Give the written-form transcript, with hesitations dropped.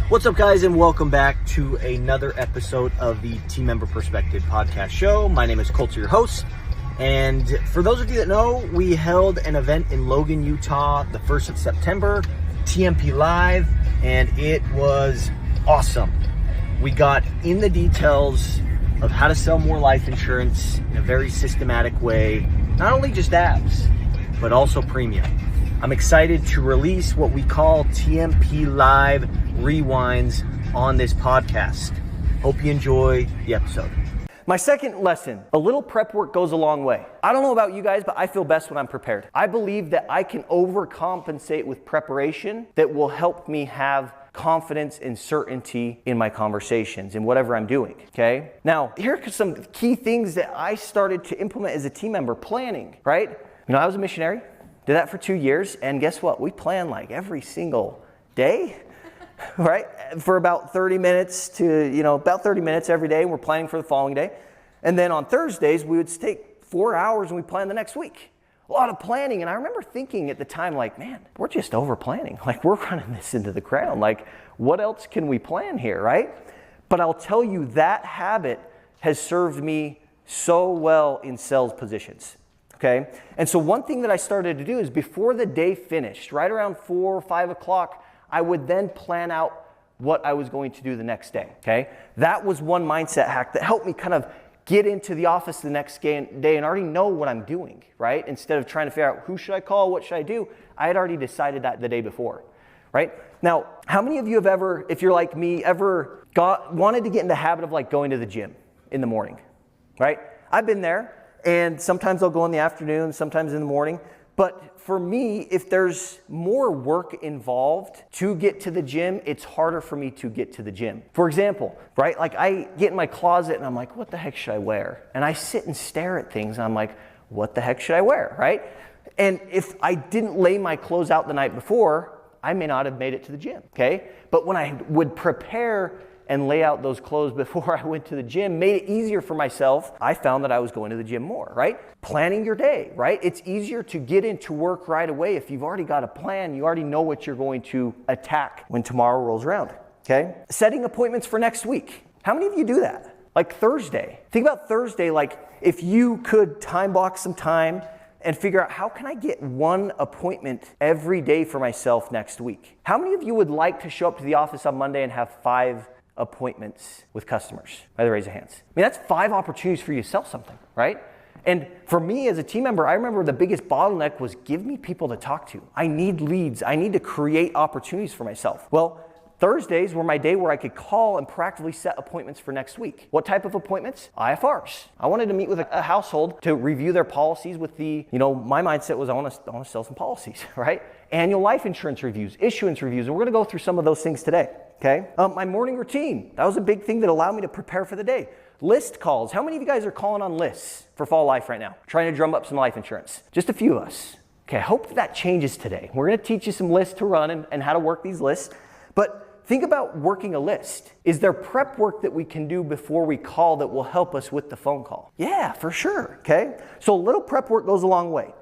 What's up, guys, and welcome back to another episode of the Team Member Perspective podcast show. My name is Colter, your host, and for those of you that know, we held an event in Logan, Utah, the 1st of September, TMP Live, and it was awesome. We got in the details of how to sell more life insurance in a very systematic way, not only just abs, but also premium. I'm excited to release what we call TMP Live Rewinds on this podcast. Hope you enjoy the episode. My second lesson, a little prep work goes a long way. I don't know about you guys, but I feel best when I'm prepared. I believe that I can overcompensate with preparation that will help me have confidence and certainty in my conversations in whatever I'm doing, okay? Now, here are some key things that I started to implement as a team member. Planning, right? You know, I was a missionary, did that for 2 years, and guess what? We plan like every single day, right? For about 30 minutes about 30 minutes every day, and we're planning for the following day. And then on Thursdays, we would take 4 hours and we plan the next week. A lot of planning, and I remember thinking at the time, like, man, we're just over planning. Like, we're running this into the ground. Like, what else can we plan here, right? But I'll tell you, that habit has served me so well in sales positions. Okay? And so one thing that I started to do is before the day finished, right around 4 or 5 o'clock, I would then plan out what I was going to do the next day. Okay? That was one mindset hack that helped me kind of get into the office the next day and already know what I'm doing, right? Instead of trying to figure out who should I call, what should I do, I had already decided that the day before, right? Now, how many of you have ever, if you're like me, ever wanted to get in the habit of like going to the gym in the morning, right? I've been there. And sometimes I'll go in the afternoon, sometimes in the morning. But for me, if there's more work involved to get to the gym, it's harder for me to get to the gym. For example, right? Like I get in my closet and I'm like, what the heck should I wear? And I sit and stare at things and I'm like, what the heck should I wear, right? And if I didn't lay my clothes out the night before, I may not have made it to the gym, okay? But when I would prepare and lay out those clothes before I went to the gym, made it easier for myself. I found that I was going to the gym more, right? Planning your day, right? It's easier to get into work right away if you've already got a plan, you already know what you're going to attack when tomorrow rolls around, okay? Setting appointments for next week. How many of you do that? Like Thursday. Think about Thursday, like if you could time block some time and figure out how can I get one appointment every day for myself next week? How many of you would like to show up to the office on Monday and have 5 appointments with customers? By the raise of hands. I mean, that's 5 opportunities for you to sell something, right? And for me as a team member, I remember the biggest bottleneck was give me people to talk to. I need leads. I need to create opportunities for myself. Well, Thursdays were my day where I could call and proactively set appointments for next week. What type of appointments? IFRs. I wanted to meet with a household to review their policies with my mindset was I want to sell some policies, right? Annual life insurance reviews, issuance reviews, and we're going to go through some of those things today. Okay. My morning routine. That was a big thing that allowed me to prepare for the day. List calls. How many of you guys are calling on lists for fall life right now? Trying to drum up some life insurance. Just a few of us. Okay. I hope that changes today. We're going to teach you some lists to run and how to work these lists. But think about working a list. Is there prep work that we can do before we call that will help us with the phone call? Yeah, for sure. Okay. So a little prep work goes a long way.